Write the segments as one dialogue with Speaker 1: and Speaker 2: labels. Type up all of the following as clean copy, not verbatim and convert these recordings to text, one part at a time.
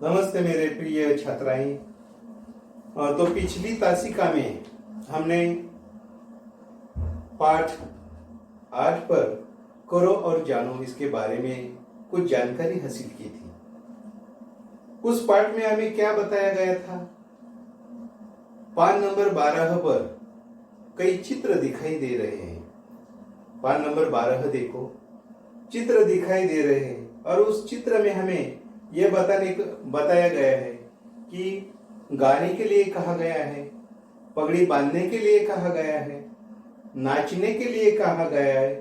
Speaker 1: नमस्ते मेरे प्रिय छात्राएं। तो पिछली तासिका में हमने पाठ 8 पर करो और जानो इसके बारे में कुछ जानकारी हासिल की थी। उस पाठ में हमें क्या बताया गया था? पान नंबर 12 पर कई चित्र दिखाई दे रहे हैं। पान नंबर 12 देखो, चित्र दिखाई दे रहे हैं और उस चित्र में हमें यह बताया गया है कि गाने के लिए कहा गया है, पगड़ी बांधने के लिए कहा गया है, नाचने के लिए कहा गया है,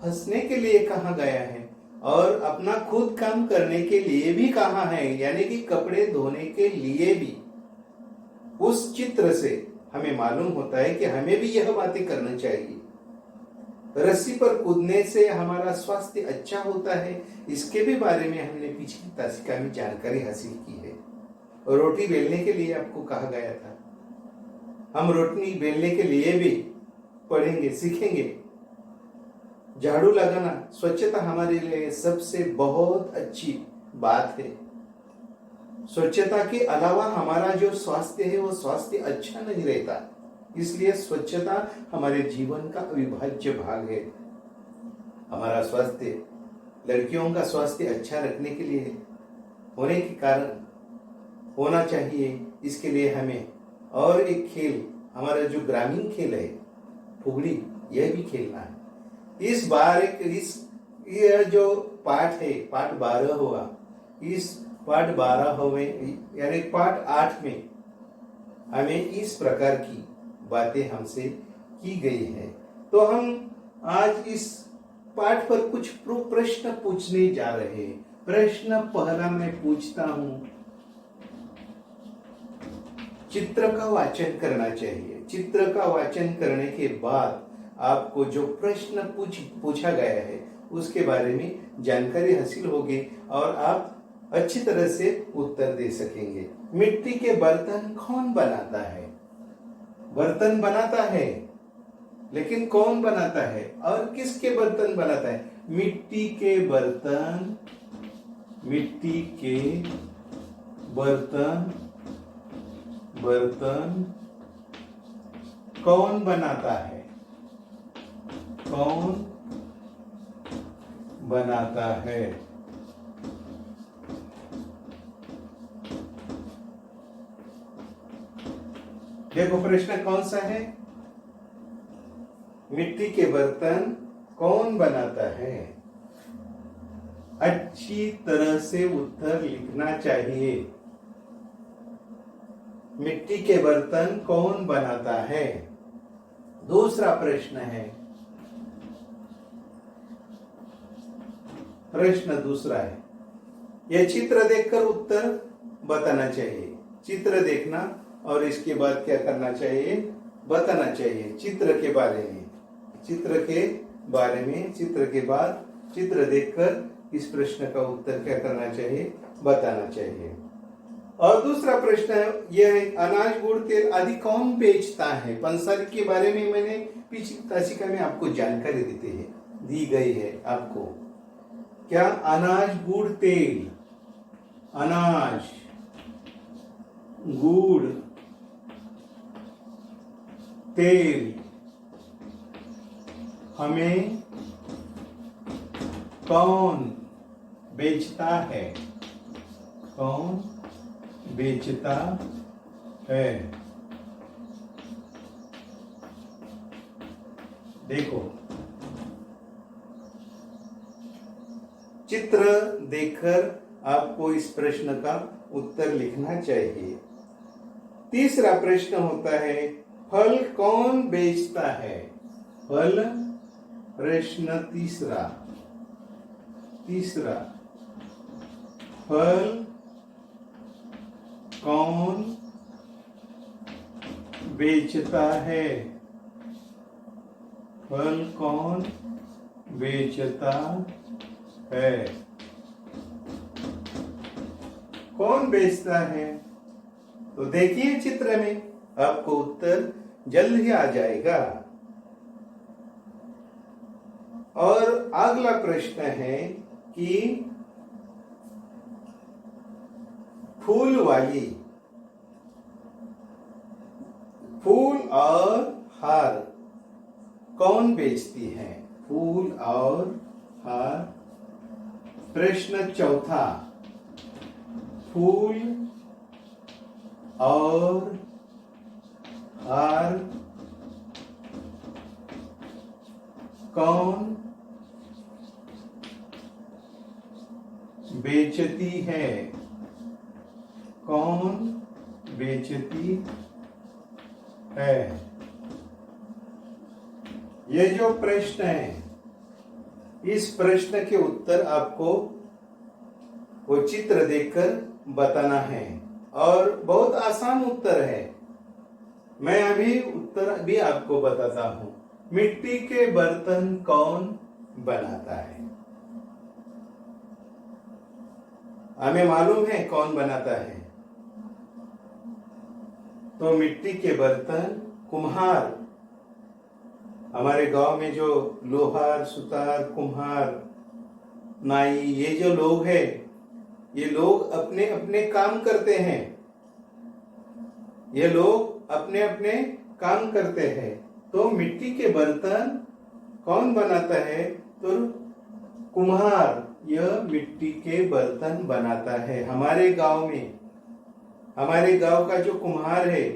Speaker 1: हंसने के लिए कहा गया है और अपना खुद काम करने के लिए भी कहा है, यानी कि कपड़े धोने के लिए भी। उस चित्र से हमें मालूम होता है कि हमें भी यह बातें करना चाहिए। रस्सी पर कूदने से हमारा स्वास्थ्य अच्छा होता है, इसके भी बारे में हमने पिछली तासिका में जानकारी हासिल की है। रोटी बेलने के लिए आपको कहा गया था, हम रोटी बेलने के लिए भी पढ़ेंगे, सीखेंगे। झाड़ू लगाना, स्वच्छता हमारे लिए सबसे बहुत अच्छी बात है। स्वच्छता के अलावा हमारा जो स्वास्थ्य है वो स्वास्थ्य अच्छा नहीं रहता, इसलिए स्वच्छता हमारे जीवन का अविभाज्य भाग है। हमारा स्वास्थ्य, लड़कियों का स्वास्थ्य अच्छा रखने के लिए होने के कारण होना चाहिए, इसके लिए हमें और एक खेल, हमारा जो ग्रामीण खेल है फुगड़ी, यह भी खेलना है। इस बार यह जो पाठ है, पाठ 12 हुआ, इस पाठ 12 में यानी पाठ 8 में हमें इस प्रकार की बातें हमसे की गई है। तो हम आज इस पाठ पर कुछ प्रश्न पूछने जा रहे हैं। प्रश्न पहला मैं पूछता हूं, चित्र का वाचन करना चाहिए। चित्र का वाचन करने के बाद आपको जो प्रश्न पूछा गया है उसके बारे में जानकारी हासिल होगी और आप अच्छी तरह से उत्तर दे सकेंगे। मिट्टी के बर्तन कौन बनाता है? बर्तन बनाता है, लेकिन कौन बनाता है और किसके बर्तन बनाता है? मिट्टी के बर्तन, मिट्टी के बर्तन कौन बनाता है? कौन बनाता है? देखो प्रश्न कौन सा है? मिट्टी के बर्तन कौन बनाता है? अच्छी तरह से उत्तर लिखना चाहिए। मिट्टी के बर्तन कौन बनाता है? दूसरा प्रश्न है, प्रश्न दूसरा है, यह चित्र देखकर उत्तर बताना चाहिए। चित्र देखना और इसके बाद क्या करना चाहिए? बताना चाहिए चित्र के बारे में। चित्र के बारे में, चित्र के बाद चित्र देखकर इस प्रश्न का उत्तर क्या करना चाहिए? बताना चाहिए। और दूसरा प्रश्न है, यह है, अनाज, गुड़, तेल आदि कौन बेचता है? पंसारी के बारे में मैंने पिछली तासिका में आपको जानकारी दी गई है आपको। क्या अनाज, गुड़, तेल, अनाज, गुड़, तेल हमें कौन बेचता है? कौन बेचता है? देखो, चित्र देखकर आपको इस प्रश्न का उत्तर लिखना चाहिए। तीसरा प्रश्न होता है, फल कौन बेचता है? फल, प्रश्न तीसरा, फल कौन बेचता है? फल कौन बेचता है? कौन बेचता है? तो देखिए चित्र में, आपको उत्तर जल्द ही आ जाएगा। और अगला प्रश्न है कि फूल वाली, फूल और हार कौन बेचती है? फूल और हार। प्रश्न चौथा, फूल और हार कौन बेचती है? कौन बेचती है? ये जो प्रश्न है, इस प्रश्न के उत्तर आपको वो चित्र देखकर बताना है और बहुत आसान उत्तर है। मैं अभी उत्तर भी आपको बताता हूं। मिट्टी के बर्तन कौन बनाता है? हमें मालूम है कौन बनाता है। तो मिट्टी के बर्तन कुम्हार, हमारे गांव में जो लोहार, सुतार, कुम्हार, नाई, ये जो लोग हैं, ये लोग अपने अपने काम करते हैं। ये लोग अपने अपने काम करते हैं। तो मिट्टी के बर्तन कौन बनाता है? तो कुम्हार यह मिट्टी के बर्तन बनाता है। हमारे गांव में, हमारे गांव का जो कुम्हार है,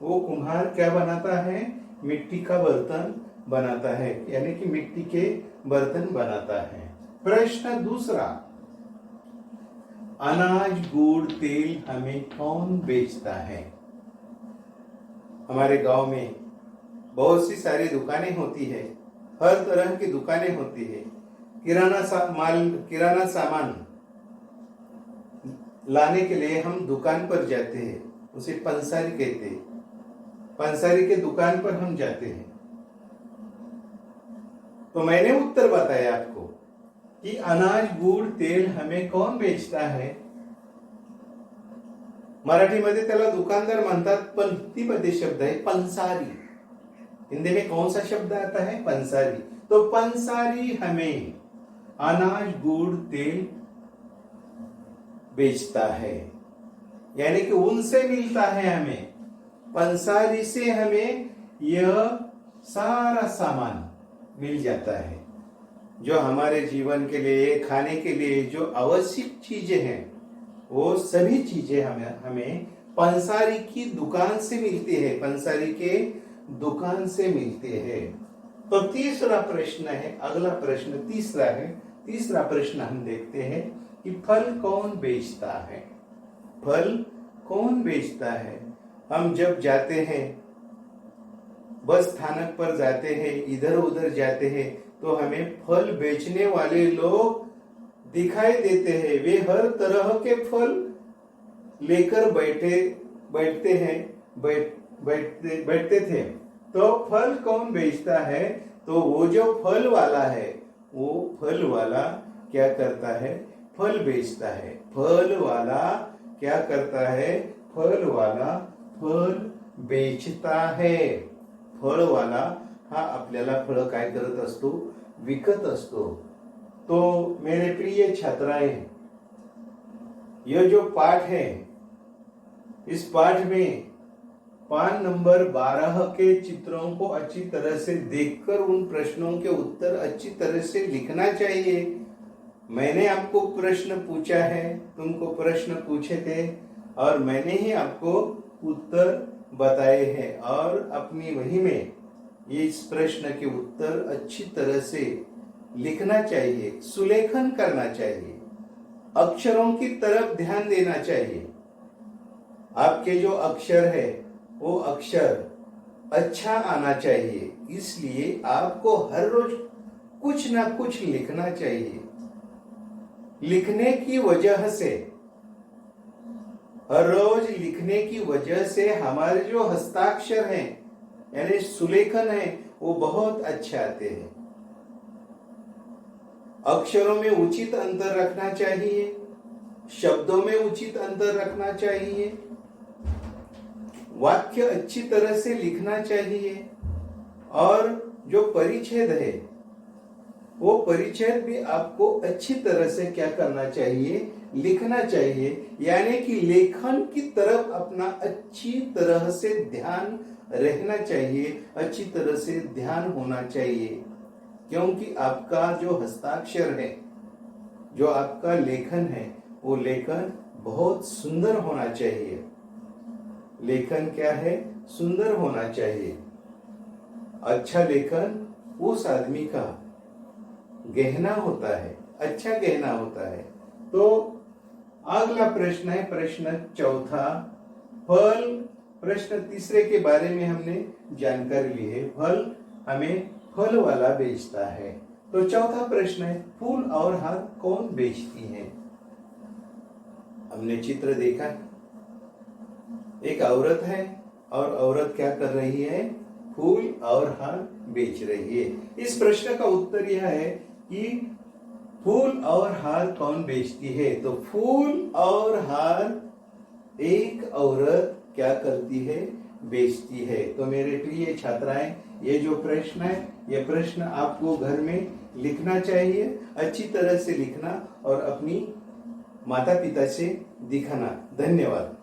Speaker 1: वो कुम्हार क्या बनाता है? मिट्टी का बर्तन बनाता है, यानी कि मिट्टी के बर्तन बनाता है। प्रश्न दूसरा, अनाज, गुड़, तेल हमें कौन बेचता है? हमारे गांव में बहुत सी सारी दुकानें होती है, हर तरह की दुकानें होती है। किराना सामान लाने के लिए हम दुकान पर जाते हैं, उसे पंसारी कहते हैं। पंसारी के दुकान पर हम जाते हैं। तो मैंने उत्तर बताया आपको कि अनाज, गुड़, तेल हमें कौन बेचता है? मराठीमध्ये त्याला दुकानदार म्हणतात, पण हिंदीमध्ये शब्द है पंसारी। हिंदी में कौन सा शब्द आता है? पंसारी। तो पंसारी हमें अनाज, गुड़, तेल बेचता है, यानी कि उनसे मिलता है हमें। पंसारी से हमें यह सारा सामान मिल जाता है, जो हमारे जीवन के लिए, खाने के लिए जो आवश्यक चीजें हैं, वो सभी चीजें हमें पंसारी की दुकान से मिलती है। पंसारी के दुकान से मिलती है। तो तीसरा प्रश्न है, अगला प्रश्न तीसरा है। तीसरा प्रश्न हम देखते हैं कि फल कौन बेचता है? फल कौन बेचता है? हम जब जाते हैं, बस स्थानक पर जाते हैं, इधर उधर जाते हैं, तो हमें फल बेचने वाले लोग दिखाई देते हैं। वे हर तरह के फल लेकर बैठते थे। तो फल कौन बेचता है? तो वो जो फल वाला है, वो फल वाला क्या करता है? फल बेचता है। फल वाला क्या करता है? फल वाला फल बेचता है। फळ वाला हा आपल्याला फळ काय करत असतो? विकत असतो। तो मेरे प्रिय छात्राएं, यह जो पाठ है, इस पाठ में पान नंबर 12 के चित्रों को अच्छी तरह से देखकर उन प्रश्नों के उत्तर अच्छी तरह से लिखना चाहिए। मैंने आपको प्रश्न पूछा है, तुमको प्रश्न पूछे थे और मैंने ही आपको उत्तर बताए हैं, और अपनी वही में इस प्रश्न के उत्तर अच्छी तरह से लिखना चाहिए, सुलेखन करना चाहिए, अक्षरों की तरफ ध्यान देना चाहिए। आपके जो अक्षर है, वो अक्षर अच्छा आना चाहिए, इसलिए आपको हर रोज कुछ ना कुछ लिखना चाहिए। लिखने की वजह से, हर रोज लिखने की वजह से हमारे जो हस्ताक्षर हैं, यानी सुलेखन है, वो बहुत अच्छे आते हैं। अक्षरों में उचित अंतर रखना चाहिए, शब्दों में उचित अंतर रखना चाहिए, वाक्य अच्छी तरह से लिखना चाहिए, और जो परिच्छेद है, वो परिच्छेद भी आपको अच्छी तरह से क्या करना चाहिए? लिखना चाहिए, यानी कि लेखन की तरफ अपना अच्छी तरह से ध्यान रहना चाहिए, अच्छी तरह से ध्यान होना चाहिए, क्योंकि आपका जो हस्ताक्षर है, जो आपका लेखन है, वो लेखन बहुत सुंदर होना चाहिए। लेखन क्या है? सुंदर होना चाहिए। अच्छा लेखन उस आदमी का गहना होता है, अच्छा गहना होता है। तो अगला प्रश्न है प्रश्न चौथा। फल, प्रश्न तीसरे के बारे में हमने जानकारी ली है। फल हमें फल वाला बेचता है। तो चौथा प्रश्न है फूल और हार कौन बेचती है? हमने चित्र देखा, एक औरत है और औरत क्या कर रही है? फूल और हार बेच रही है। इस प्रश्न का उत्तर यह है कि फूल और हार कौन बेचती है? तो फूल और हार एक औरत क्या करती है? बेचती है। तो मेरे प्रिय छात्राएं, ये जो प्रश्न है, ये प्रश्न आपको घर में लिखना चाहिए, अच्छी तरह से लिखना और अपनी माता पिता से दिखाना। धन्यवाद।